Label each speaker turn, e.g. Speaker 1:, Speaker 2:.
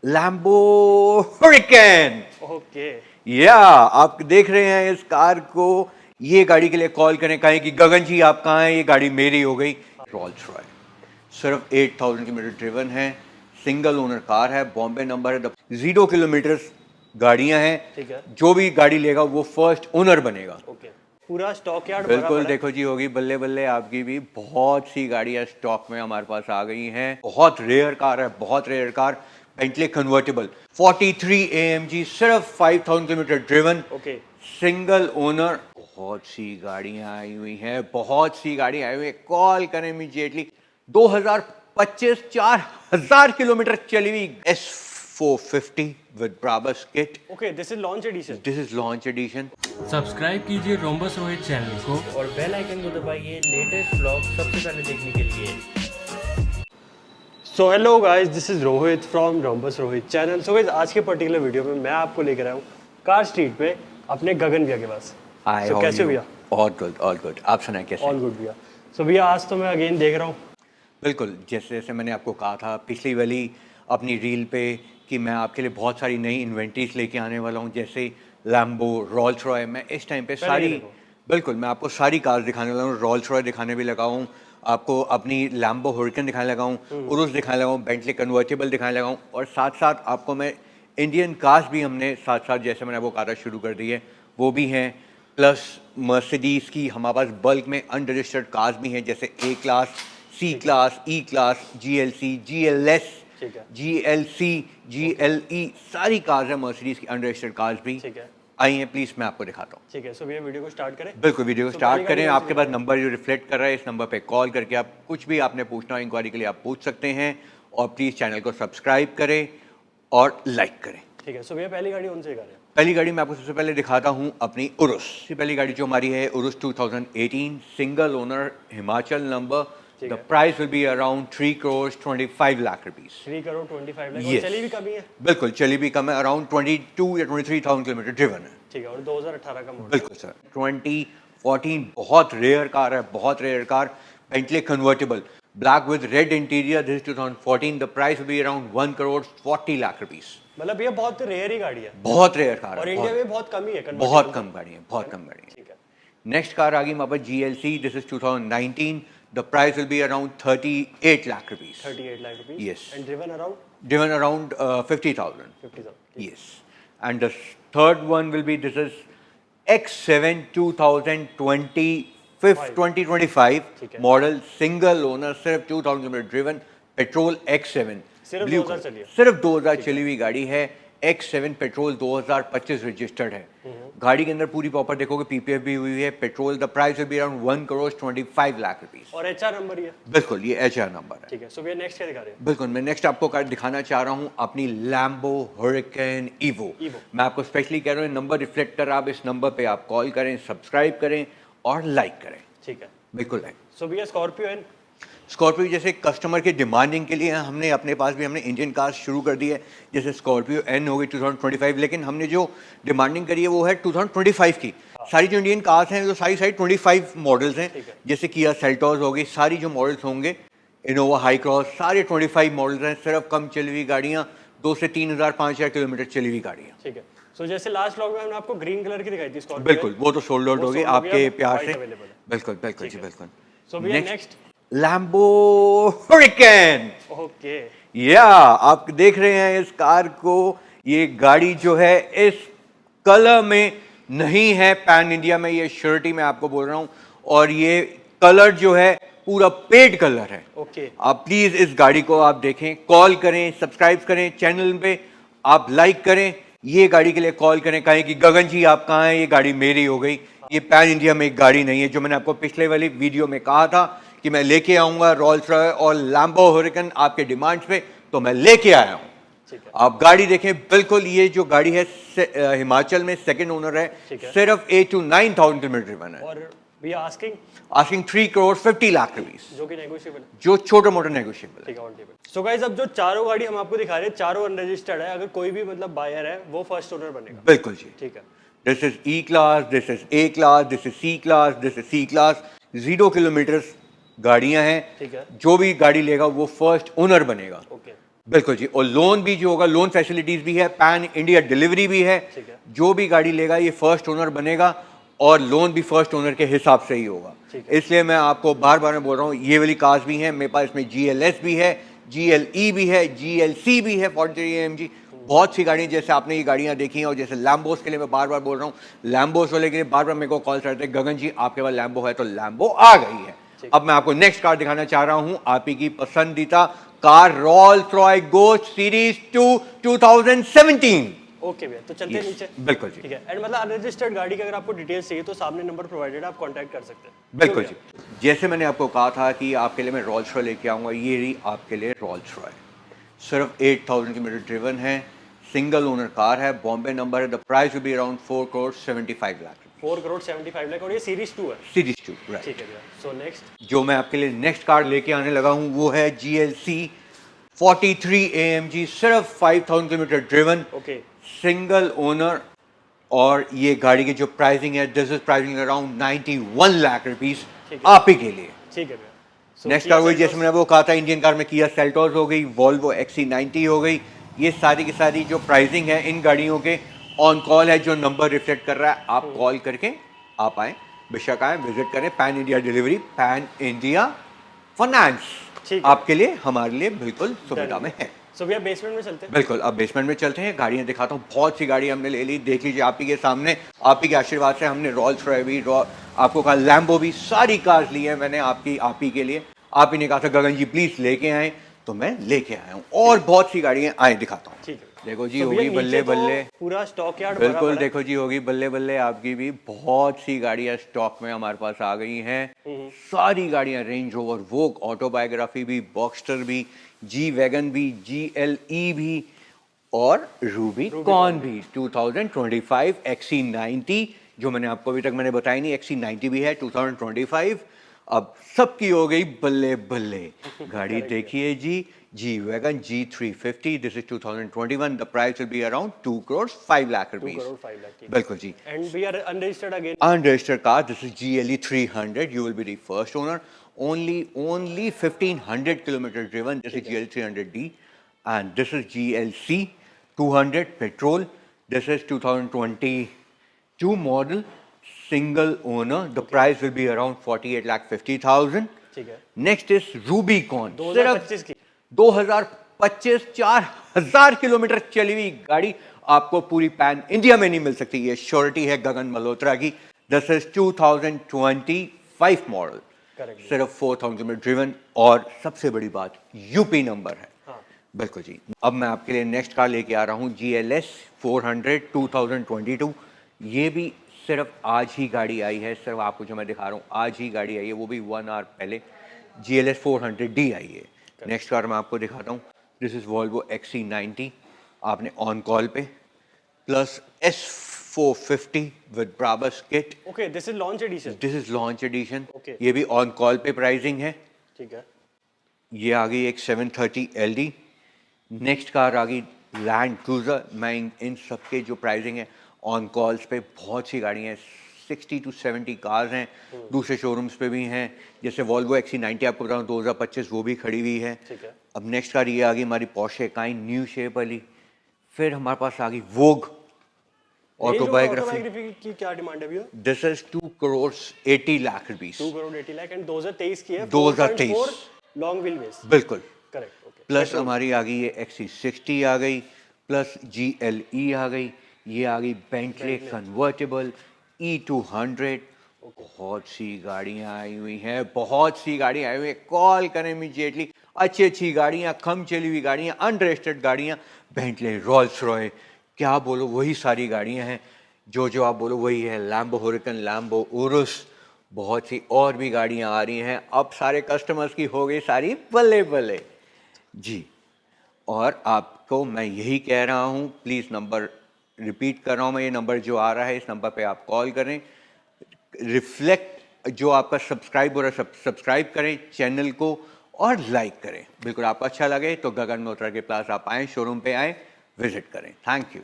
Speaker 1: Lambo hurricane.
Speaker 2: Okay.
Speaker 1: या आप देख रहे हैं इस कार को। ये गाड़ी के लिए कॉल करें, कहें कि गगन जी आप कहाँ हैं, ये गाड़ी मेरी हो गई। रोल्स रॉय सिर्फ 8000 किलोमीटर ड्रिवन है, सिंगल ओनर कार है, बॉम्बे नंबर है, 0 किलोमीटर गाड़ियां हैं।
Speaker 2: ठीक है।
Speaker 1: जो भी गाड़ी लेगा वो फर्स्ट ओनर बनेगा।
Speaker 2: ओके, पूरा स्टॉक यार्ड भरा
Speaker 1: बिल्कुल,
Speaker 2: पड़ा है।
Speaker 1: देखो जी, होगी बल्ले बल्ले आपकी भी। बहुत सी गाड़ियां स्टॉक में हमारे पास आ गई हैं। बहुत रेयर कार है, बहुत rare car. Bentley convertible 43 AMG, सिर्फ 5000 kilometre driven,
Speaker 2: okay.
Speaker 1: Single owner. बहुत सी गाड़ियां आई हुई हैं, बहुत सी गाड़ियां आई हुई हैं। कॉल करें इमीडिएटली। 2025 4000 किलोमीटर चली हुई S450 with Brabus kit.
Speaker 2: Okay, this is launch edition.
Speaker 1: This is launch edition.
Speaker 3: Subscribe कीजिए रोम्बस रोहित चैनल को
Speaker 4: और बेल आइकन को दबाइए लेटेस्ट व्लॉग सबसे पहले देखने के लिए।
Speaker 2: So hello guys, this is Rohit from rhombus Rohit channel. So guys, आज के पर्टिकुलर वीडियो में मैं आपको लेकर आया हूँ कार स्ट्रीट पे अपने गगन भैया के पास। So, कैसे हो भैया?
Speaker 1: All good, all good. आप सुनाए कैसे?
Speaker 2: ऑल गुड भैया। सो भैया, आज तो मैं अगेन देख रहा हूँ।
Speaker 1: बिल्कुल, जैसे जैसे मैंने आपको कहा था पिछली वाली अपनी रील पे कि मैं आपके लिए बहुत सारी नई इन्वेंटरीज लेके आने वाला हूँ, जैसे लैम्बो, रोल्स रॉय। मैं इस टाइम पे
Speaker 2: पहले ये
Speaker 1: सारी,
Speaker 2: देखो।
Speaker 1: बिल्कुल मैं आपको सारी कार्स दिखाने वाला हूँ। रोल्स रॉय दिखाने भी लगा हूँ, आपको अपनी लैम्बो हरिकेन दिखाने लगा हूँ, उरुस दिखाने लगा हूँ, बेंटली कन्वर्टेबल दिखाने लगा हूँ, और साथ साथ आपको मैं इंडियन कार्स भी हमने साथ साथ, जैसे मैंने आपको कहा था, शुरू कर दी है, वो भी हैं। प्लस मर्सिडीज़ की हमारे पास बल्क में अनरजिस्टर्ड कार्स भी हैं, जैसे ए क्लास, सी क्लास, ई क्लास, GLC, GLS,
Speaker 2: ठीक है।
Speaker 1: GLC, GLE, सारी कार्स हैं मर्सिडीज़ की अनरजिस्टर्ड कार्स भी।
Speaker 2: ठीक है।
Speaker 1: आई हैं, प्लीज़ मैं आपको दिखाता हूँ।
Speaker 2: ठीक है, सो भैया वीडियो को स्टार्ट करें।
Speaker 1: बिल्कुल, वीडियो को
Speaker 2: So,
Speaker 1: स्टार्ट
Speaker 2: पहली
Speaker 1: करें।
Speaker 2: गाड़ी कौन सी
Speaker 1: आपके पास
Speaker 2: दिखाएं?
Speaker 1: नंबर जो रिफ्लेक्ट कर रहा है, इस नंबर पे कॉल करके आप कुछ भी आपने पूछना हो, इंक्वायरी के लिए आप पूछ सकते हैं। और प्लीज़ चैनल को सब्सक्राइब करें और लाइक करें।
Speaker 2: ठीक है, सो भैया पहली गाड़ी कौन सी दिखा रहे हैं?
Speaker 1: पहली गाड़ी मैं आपको सबसे पहले दिखाता हूँ अपनी उरुस। सबसे पहली गाड़ी जो हमारी है Urs 2018, single owner, Himachal number.
Speaker 2: ठीक
Speaker 1: द
Speaker 2: है।
Speaker 1: Price will be around 3 crore 25 lakh rupees.
Speaker 2: 3 crore 25 lakh. और
Speaker 1: Yes.
Speaker 2: चली भी कमी है।
Speaker 1: बिल्कुल, चली भी कम है, अराउंड 22 या 23,000 किलोमीटर ड्रिवन है।
Speaker 2: ठीक है, और 2018 का मॉडल।
Speaker 1: बिल्कुल सर। 2014 बहुत रेयर कार है, बहुत rare car. Bentley convertible, black with red interior. This 2014, the price will be around 1 crore 40 lakh rupees.
Speaker 2: मतलब भैया बहुत रेयर ही गाड़ी है
Speaker 1: बहुत रेयर कार
Speaker 2: और
Speaker 1: है,
Speaker 2: इंडिया
Speaker 1: बहुत,
Speaker 2: में बहुत कम ही है convertible
Speaker 1: बहुत
Speaker 2: तो।
Speaker 1: कम गाड़ी है, बहुत कम गाड़ी है।
Speaker 2: ठीक है।
Speaker 1: नेक्स्ट कार आ गई हमारे पास GLC। This is 2019, the price will be around 38 lakh rupees.
Speaker 2: 38 lakh rupees.
Speaker 1: Yes.
Speaker 2: And driven around
Speaker 1: Driven around 50,000.
Speaker 2: 50,000।
Speaker 1: Yes. And the third one will be, this is X7 2025
Speaker 2: ठीक है।
Speaker 1: model, single owner, सिर्फ 2000 kilometre driven, petrol X7।
Speaker 2: सिर्फ
Speaker 1: Blue
Speaker 2: 2000
Speaker 1: color।
Speaker 2: चली है।
Speaker 1: सिर्फ 2000 चली हुई गाड़ी है। X7 पेट्रोल 2025 रजिस्टर्ड है। गाड़ी के अंदर पूरी प्रॉपर देखोगे PPF भी हुई है। Petrol, the price will be around 1 crore 25 lakh rupees.
Speaker 2: और HR नंबर ही है।
Speaker 1: बिल्कुल, ये HR नंबर है।
Speaker 2: ठीक है, सो भैया नेक्स्ट क्या दिखा रहे हैं?
Speaker 1: बिल्कुल, मैं नेक्स्ट आपको कार दिखाना चाह रहा हूँ अपनी लैम्बो हरिकेन ईवो।
Speaker 2: Evo।
Speaker 1: मैं आपको स्पेशली कह रहा हूँ, नंबर रिफ्लेक्ट कर, आप इस नंबर पे आप कॉल करें, सब्सक्राइब करें और लाइक करें।
Speaker 2: ठीक है।
Speaker 1: बिल्कुल लाइक।
Speaker 2: सो भैया स्कॉर्पियो एन।
Speaker 1: स्कॉर्पियो जैसे कस्टमर के डिमांडिंग के लिए हमने अपने पास भी हमने इंडियन कार्स शुरू कर दी है, जैसे स्कॉर्पियो एन हो गई 2025, लेकिन हमने जो डिमांडिंग करी है वो है 2025 की। सारी जो इंडियन कार्स हैं वो सारी 25 मॉडल्स हैं,
Speaker 2: ठीक है।
Speaker 1: जैसे किया सेल्टोस हो गई, सारी जो मॉडल्स होंगे, इनोवा हाई क्रॉस, सारे 25 मॉडल्स हैं। सिर्फ कम चली हुई गाड़ियाँ, 2 से 3,000 5,000 किलोमीटर चली हुई गाड़ियाँ।
Speaker 2: ठीक है, सो जैसे लास्ट व्लॉग में हमने आपको ग्रीन कलर की दिखाई थी स्कॉर्पियो।
Speaker 1: बिल्कुल, वो तो सोल्ड आउट
Speaker 2: वो
Speaker 1: हो गई
Speaker 2: sold हो
Speaker 1: आपके
Speaker 2: गया,
Speaker 1: प्यार
Speaker 2: white
Speaker 1: से।
Speaker 2: available है।
Speaker 1: बिल्कुल बिल्कुल जी,
Speaker 2: ठीक है।
Speaker 1: बिल्कुल।
Speaker 2: सो भैया नेक्स्ट।
Speaker 1: Lambo hurricane.
Speaker 2: ओके।
Speaker 1: या आप देख रहे हैं इस कार को। ये गाड़ी जो है इस कलर में नहीं है पैन इंडिया में, ये श्योरिटी मैं आपको बोल रहा हूं। और ये कलर जो है पूरा पेड कलर है।
Speaker 2: ओके।
Speaker 1: आप प्लीज इस गाड़ी को आप देखें, कॉल करें, सब्सक्राइब करें चैनल पे, आप लाइक करें। ये गाड़ी के लिए कॉल करें, कहें कि गगन जी आप कहाँ हैं, ये गाड़ी मेरी हो गई। ये पैन इंडिया में एक गाड़ी नहीं है, जो मैंने आपको पिछले वाली वीडियो में कहा था कि मैं लेके आऊंगा रोल्स रॉय और लैम्बो हरिकेन आपके डिमांड्स पे, तो मैं लेके आया हूं।
Speaker 2: ठीक है।
Speaker 1: आप गाड़ी देखें, बिल्कुल ये जो गाड़ी है हिमाचल में सेकंड ओनर है,
Speaker 2: ठीक है।
Speaker 1: सिर्फ 8 to 9,000 किलोमीटर ड्रिवन है।
Speaker 2: और भैया asking
Speaker 1: asking 3 crore 50 lakh rupees,
Speaker 2: जो कि नेगोशिएबल है।
Speaker 1: जो छोटा मोटा नेगोशिएबल है।
Speaker 2: ठीक है, ऑन टेबल। सो गाइस, अब जो चारों गाड़ी हम आपको दिखा रहे हैं, चारों अनरजिस्टर्ड है। अगर कोई भी मतलब बायर है वो फर्स्ट ओनर बनेगा।
Speaker 1: बिल्कुल जी।
Speaker 2: ठीक है।
Speaker 1: This is E class, this is A class, this is C class, this is C class. 0 kilometre गाड़ियां हैं।
Speaker 2: ठीक है।
Speaker 1: जो भी गाड़ी लेगा वो फर्स्ट ओनर बनेगा।
Speaker 2: ओके।
Speaker 1: बिल्कुल जी, और लोन भी जो होगा, लोन फैसिलिटीज भी है, पैन इंडिया डिलीवरी भी है।
Speaker 2: ठीक है।
Speaker 1: जो भी गाड़ी लेगा ये फर्स्ट ओनर बनेगा और लोन भी फर्स्ट ओनर के हिसाब से ही होगा।
Speaker 2: ठीक है।
Speaker 1: इसलिए मैं आपको बार बार मैं बोल रहा हूँ, ये वाली कार्स भी हैं मेरे पास, इसमें GLS भी है, GLE भी है, GLC भी है 43 AMG। बहुत सी गाड़ियाँ, जैसे आपने ये गाड़ियाँ देखी हैं, और जैसे लैम्बोस के लिए मैं बार बार बोल रहा हूँ, लैम्बोस वाले के लिए बार बार मेरे को कॉल करते हैं, गगन जी आपके पास लैम्बो है, तो लैम्बो आ गई है। अब मैं आपको नेक्स्ट कार दिखाना चाह रहा हूँ, आप ही की पसंदीदा car, Rolls Royce Ghost series 2 2017।
Speaker 2: Okay भैया, तो चलते हैं
Speaker 1: Yes,
Speaker 2: नीचे।
Speaker 1: बिल्कुल जी।
Speaker 2: ठीक है। एंड मतलब अनरजिस्टर्ड गाड़ी की अगर आपको डिटेल्स चाहिए तो सामने नंबर प्रोवाइडेड है, आप कांटेक्ट कर सकते हैं।
Speaker 1: बिल्कुल
Speaker 2: क्यों
Speaker 1: जी, जैसे मैंने आपको कहा था कि आपके लिए मैं रोल्स रॉय लेके आऊँगा, ये रही आपके लिए रोल्स रॉय। सिर्फ 8000 किलोमीटर ड्रिवन है, सिंगल ओनर कार है, बॉम्बे नंबर है। The price will be around 4 crore 75 lakh.
Speaker 2: 4 crore 75 lakh, और ये सीरीज 2 है।
Speaker 1: Series 2, right.
Speaker 2: ठीक है भैया। So next.
Speaker 1: जो मैं आपके लिए नेक्स्ट कार लेके आने लगा हूँ वो है GLC 43 AMG, सिर्फ 5000 kilometre driven,
Speaker 2: okay.
Speaker 1: Single owner. और ये गाड़ी की जो प्राइसिंग है, this is pricing around 91 lakh rupees
Speaker 2: ठीक है।
Speaker 1: आप ही के लिए।
Speaker 2: ठीक है भैया। So,
Speaker 1: नेक्स्ट
Speaker 2: Kia
Speaker 1: कार वही, जैसे
Speaker 2: Seltos-
Speaker 1: मैंने वो कहा था, इंडियन कार में किया सेल्टोस हो गई, वॉल्वो XC90 हो गई। ये सारी की सारी जो प्राइसिंग है इन गाड़ियों के ऑन कॉल है, जो नंबर रिफ्लेक्ट कर रहा है, आप कॉल करके आप आए, बेशक आए, विजिट करें। Pan India delivery, pan India finance
Speaker 2: ठीक है।
Speaker 1: आपके लिए, हमारे लिए बिल्कुल सुविधा में है।
Speaker 2: सो भैया बेसमेंट में चलते हैं।
Speaker 1: बिल्कुल, अब बेसमेंट में चलते हैं, गाड़ियाँ दिखाता हूँ। बहुत सी गाड़ी हमने ले ली, देख लीजिए आप ही के सामने, आप ही के आशीर्वाद से हमने रोल्स रॉय भी, आपको कहा लैम्बो भी, सारी कार्स ली है मैंने आप ही के लिए। आप ही ने कहा था गगन जी प्लीज लेके आए, तो मैं लेके आया हूँ, और बहुत सी गाड़ियाँ आए, दिखाता हूँ।
Speaker 2: ठीक है।
Speaker 1: देखो जी,
Speaker 2: So, भैया
Speaker 1: होगी
Speaker 2: नीचे
Speaker 1: बल्ले
Speaker 2: तो
Speaker 1: बल्ले।
Speaker 2: पूरा स्टॉक यार्ड भरा
Speaker 1: बिल्कुल,
Speaker 2: पड़ा है।
Speaker 1: देखो जी, होगी बल्ले बल्ले आपकी भी। बहुत सी गाड़ियाँ स्टॉक में हमारे पास आ गई हैं। सारी गाड़ियाँ, रेंज रोवर वोग, ऑटोबायोग्राफी भी, बॉक्स्टर भी, जी वैगन भी, GLE भी, और रूबी कॉन भी। 2025 XC90, जो मैंने आपको अभी तक मैंने बताया नहीं, XC90 भी है 2025। अब सबकी हो गई बल्ले बल्ले। गाड़ी देखिए जी, G wagon G350, this is 2021। The price will be around 2 crore 5 lakh
Speaker 2: 2
Speaker 1: rupees.
Speaker 2: Crore 5 lakh. ठीक है।
Speaker 1: बिल्कुल जी।
Speaker 2: And we are unregistered again.
Speaker 1: Unregistered car, this is GLE 300. You will be the first owner. Only 1500 kilometer driven. This is GLE 300D, and this is GLC 200 petrol. This is 2022 model, single owner. The price will be around 48 lakh 50,000.
Speaker 2: ठीक है।
Speaker 1: Next is Rubicon.
Speaker 2: 2025 की।
Speaker 1: 2025 4000 kilometre चली हुई गाड़ी आपको पूरी pan India में नहीं मिल सकती। ये श्योरिटी है गगन मल्होत्रा की। This is 2025 model,
Speaker 2: Correct.
Speaker 1: सिर्फ 4000 किलोमीटर ड्रिवन, और सबसे बड़ी बात यूपी नंबर है।
Speaker 2: हाँ।
Speaker 1: बिल्कुल जी। अब मैं आपके लिए नेक्स्ट कार लेके आ रहा हूँ, GLS 400 2022। ये भी सिर्फ आज ही गाड़ी आई है, सिर्फ आपको जो मैं दिखा रहा हूँ आज ही गाड़ी आई है, वो भी 1 आवर पहले। GLS 400D आई है। नेक्स्ट कार मैं आपको दिखाता हूँ, दिस इज वॉल्वो XC90। आपने ऑन कॉल पे, plus S450 with Brabus kit.
Speaker 2: Okay, this is launch edition.
Speaker 1: This is launch edition.
Speaker 2: Okay.
Speaker 1: ये भी ऑन कॉल पे प्राइसिंग है।
Speaker 2: ठीक है।
Speaker 1: ये आ गई एक 730 LD। नेक्स्ट कार आ गई लैंड क्रूजर। मैं इन सब के जो प्राइसिंग है ऑन कॉल्स पे, बहुत सी गाड़ियाँ हैं, 60 to 70 कार्स हैं, दूसरे शोरूम्स पे भी हैं। जैसे वॉल्वो XC90 आपको बताऊँ 2025, वो भी खड़ी हुई है।
Speaker 2: ठीक है।
Speaker 1: अब नेक्स्ट कार ये आ गई हमारी पोर्शे काइन न्यू शेप वाली। फिर हमारे पास आ गई वोग ऑटोबायोग्राफी।
Speaker 2: की क्या डिमांड है भैया?
Speaker 1: This is 2 crore 80 lakh rupees.
Speaker 2: 2 crore 80 lakh, and 2023 की है।
Speaker 1: 2023
Speaker 2: 4.4 लॉन्ग व्हील बेस।
Speaker 1: बिल्कुल।
Speaker 2: करेक्ट। ओके।
Speaker 1: प्लस हमारी आ गई ये XC60 आ गई, प्लस GLE आ गई, ये आ गई बेंटले कन्वर्टेबल E200। बहुत सी गाड़ियाँ आई हुई हैं, बहुत सी गाड़ियाँ आई हुई हैं। कॉल करें इमीडिएटली। अच्छी अच्छी गाड़ियाँ, कम चली हुई गाड़ियाँ, अनरजिस्टर्ड गाड़ियाँ, बेंटले, रोल्स रॉय, क्या बोलो वही सारी गाड़ियाँ हैं। जो आप बोलो वही है। लैम्बो हुरिकन, लैम्बो उरुस, बहुत सी और भी गाड़ियाँ आ रही हैं। अब सारे कस्टमर्स की हो गई सारी बल्ले बल्ले जी। और आपको मैं यही कह रहा हूँ, प्लीज़ नंबर रिपीट कर रहा हूँ मैं, ये नंबर जो आ रहा है इस नंबर पे आप कॉल करें। रिफ्लेक्ट जो आपका सब्सक्राइब हो रहा है, सब्सक्राइब करें चैनल को और लाइक करें। बिल्कुल आपको अच्छा लगे तो गगन मल्होत्रा के पास आप आएँ, शोरूम पे आएँ, विजिट करें। Thank you.